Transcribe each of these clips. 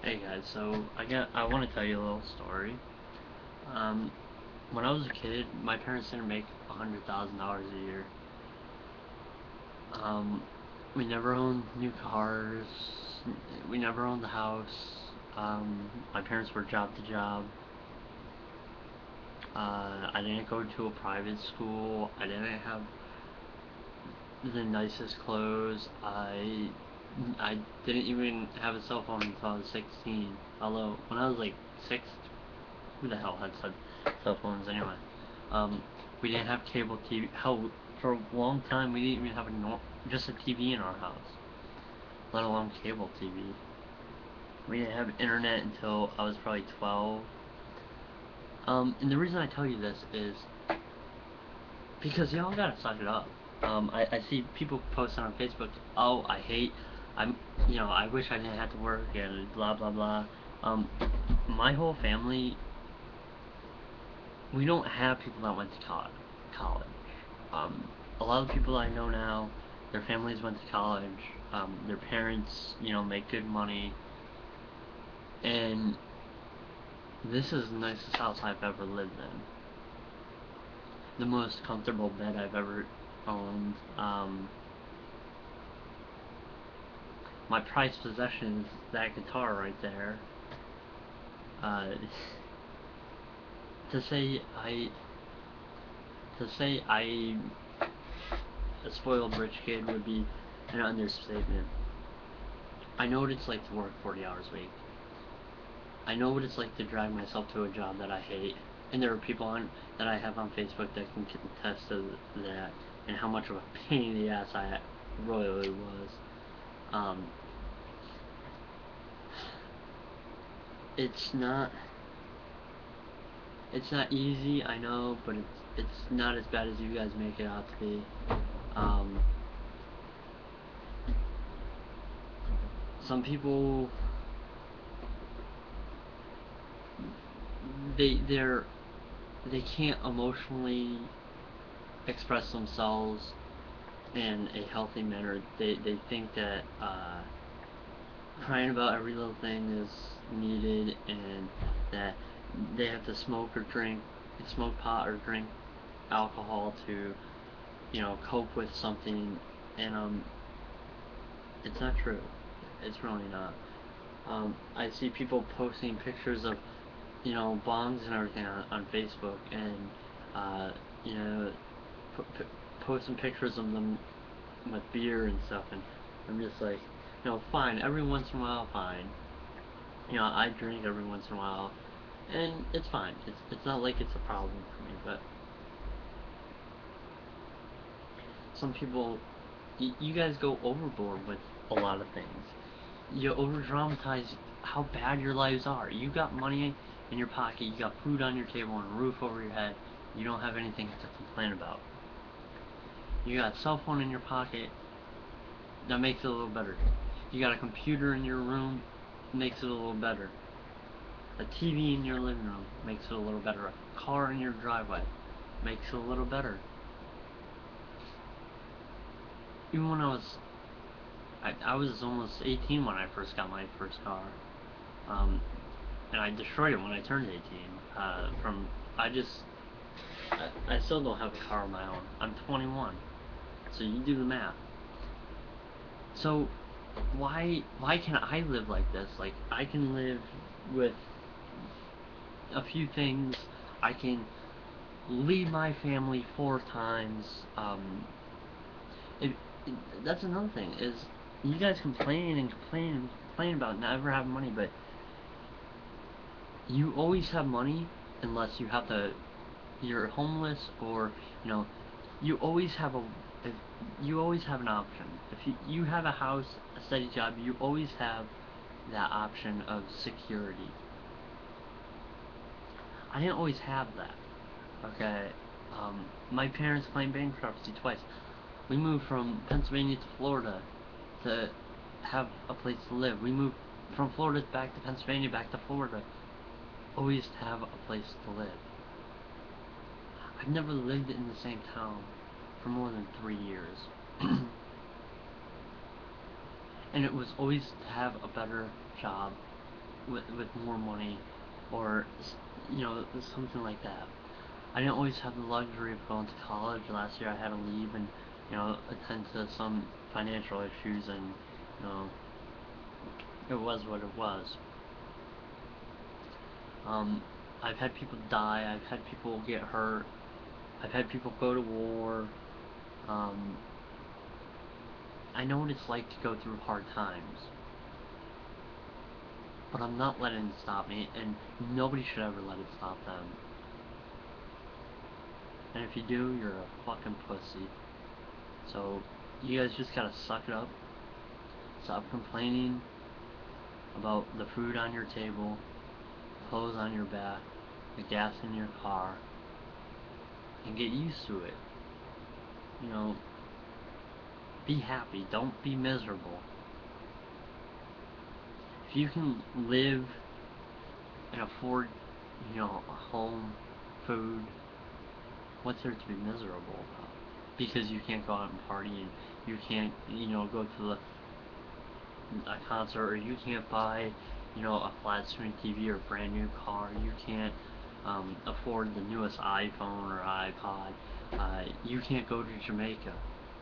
Hey guys, so I want to tell you a little story. Um, when I was a kid, my parents didn't make $100,000 a year. Um, we never owned new cars. We never owned a house. My parents were job to job. I didn't go to a private school. I didn't have the nicest clothes. I didn't even have a cell phone until I was 16. Although when I was like 6, who the hell had cell phones anyway? Um, we didn't have cable TV. Hell, for a long time we didn't even have just a TV in our house, let alone cable TV. We didn't have internet until I was probably 12. And the reason I tell you this is because y'all gotta suck it up. I see people posting on Facebook, oh, I'm, I wish I didn't have to work and blah blah blah. Um, my whole family, we don't have people that went to college. A lot of people I know now, their families went to college. Their parents, make good money, and this is the nicest house I've ever lived in. The most comfortable bed I've ever owned. My prized possession is that guitar right there. Uh, to say I to say I a spoiled rich kid would be an understatement. I know what it's like to work 40 hours a week. I know what it's like to drag myself to a job that I hate. And there are people that I have on Facebook that can contest to that and how much of a pain in the ass I royally was. Um, it's not it's not easy, I know, but it's not as bad as you guys make it out to be. Um, some people they're they can't emotionally express themselves in a healthy manner. They think that crying about every little thing is needed, and that they have to smoke pot or drink alcohol to, cope with something, and it's not true. It's really not. I see people posting pictures of, bongs and everything on Facebook, and uh, you know, posting pictures of them with beer and stuff, and I'm just like, fine, every once in a while, fine. I drink every once in a while, and it's fine. It's not like it's a problem for me, but some people, you guys go overboard with a lot of things. You over dramatize how bad your lives are. You got money in your pocket, you got food on your table, and a roof over your head. You don't have anything to complain about. You got a cell phone in your pocket, that makes it a little better. You got a computer in your room, makes it a little better. A TV in your living room makes it a little better. A car in your driveway makes it a little better. Even when I was almost 18 when I first got my first car, um, and I destroyed it when I turned 18. I just, I still don't have a car of my own. I'm 21, so you do the math. So why can't I live like this? Like, I can live with a few things. I can leave my family 4 times. It, it, that's another thing is you guys complain about never having money, but you always have money unless you're homeless, or you know you always have a if, you always have an option. If you have a house, a steady job, you always have that option of security. I didn't always have that. Okay. My parents claimed bankruptcy twice. We moved from Pennsylvania to Florida to have a place to live. We moved from Florida back to Pennsylvania, back to Florida, always to have a place to live. I've never lived in the same town for more than 3 years. And it was always to have a better job, with more money, or something like that. I didn't always have the luxury of going to college. Last year I had to leave and attend to some financial issues, and you know it was what it was. I've had people die. I've had people get hurt. I've had people go to war. Um, I know what it's like to go through hard times, but I'm not letting it stop me, and nobody should ever let it stop them. And if you do, you're a fucking pussy. So, you guys just gotta suck it up. Stop complaining about the food on your table, clothes on your back, the gas in your car, and get used to it. You know, be happy. Don't be miserable. If you can live and afford, a home, food, what's there to be miserable about? Because you can't go out and party, and you can't, go to a concert, or you can't buy, a flat screen TV or a brand new car. You can't afford the newest iPhone or iPod. You can't go to Jamaica.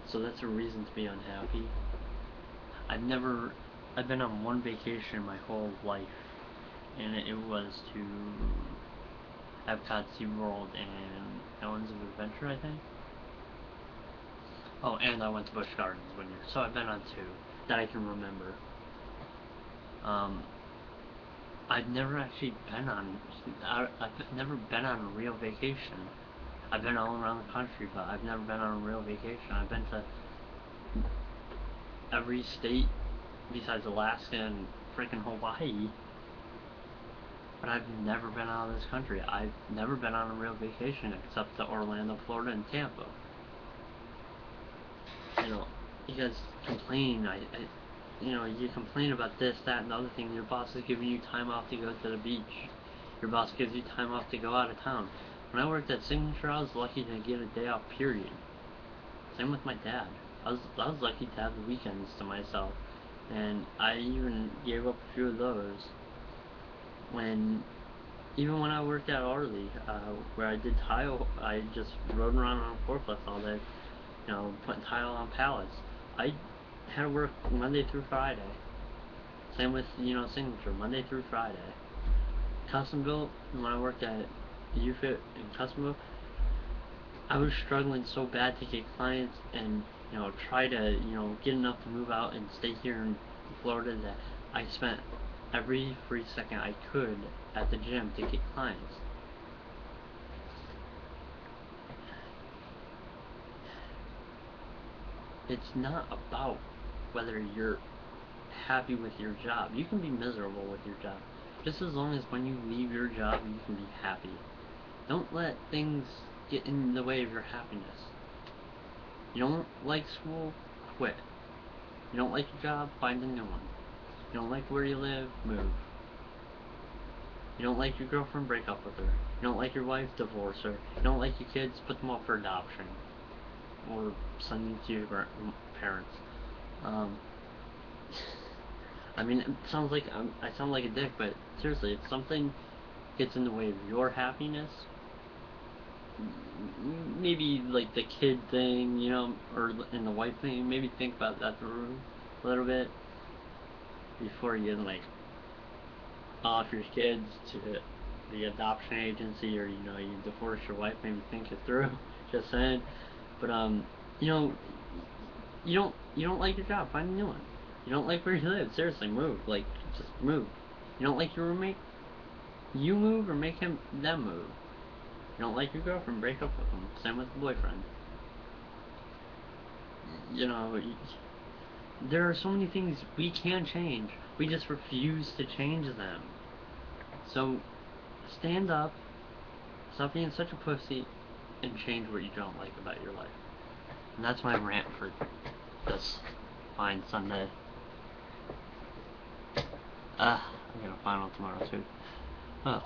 So that's a reason to be unhappy. I've been on one vacation my whole life, and it was to Epcot, SeaWorld, and Islands of Adventure, I think. Oh, and I went to Busch Gardens one year, so I've been on two that I can remember. Um, I've never actually been on. I've never been on a real vacation. I've been all around the country, but I've never been on a real vacation. I've been to every state besides Alaska and freaking Hawaii, but I've never been out of this country. I've never been on a real vacation except to Orlando, Florida, and Tampa. You guys complain. You complain about this, that, and the other thing. Your boss is giving you time off to go to the beach. Your boss gives you time off to go out of town. When I worked at Signature, I was lucky to get a day off, period. Same with my dad. I was lucky to have the weekends to myself, and I even gave up a few of those even when I worked at Arley, where I did tile. I just rode around on a forklift all day, putting tile on pallets. I had to work Monday through Friday. Same with, Signature, Monday through Friday. Custom built, when I worked at UFIT in Custom built, I was struggling so bad to get clients and, try to, get enough to move out and stay here in Florida, that I spent every free second I could at the gym to get clients. It's not about whether you're happy with your job. You can be miserable with your job, just as long as when you leave your job you can be happy. Don't let things get in the way of your happiness. You don't like school? Quit. You don't like your job? Find a new one. You don't like where you live? Move. You don't like your girlfriend? Break up with her. You don't like your wife? Divorce her. You don't like your kids? Put them up for adoption, or send them to your parents. I mean, it sounds like I sound like a dick, but seriously, if something gets in the way of your happiness, maybe like the kid thing, or in the wife thing, maybe think about that through a little bit before you off your kids to the adoption agency, or you divorce your wife. Maybe think it through. Just saying. But you don't like your job? Find a new one. You don't like where you live? Seriously, move. Just move. You don't like your roommate? You move, or make them move. You don't like your girlfriend? Break up with them. Same with the boyfriend. There are so many things we can change. We just refuse to change them. So, stand up, stop being such a pussy, and change what you don't like about your life. And that's my rant for this fine Sunday. I'm gonna final tomorrow too. Oh.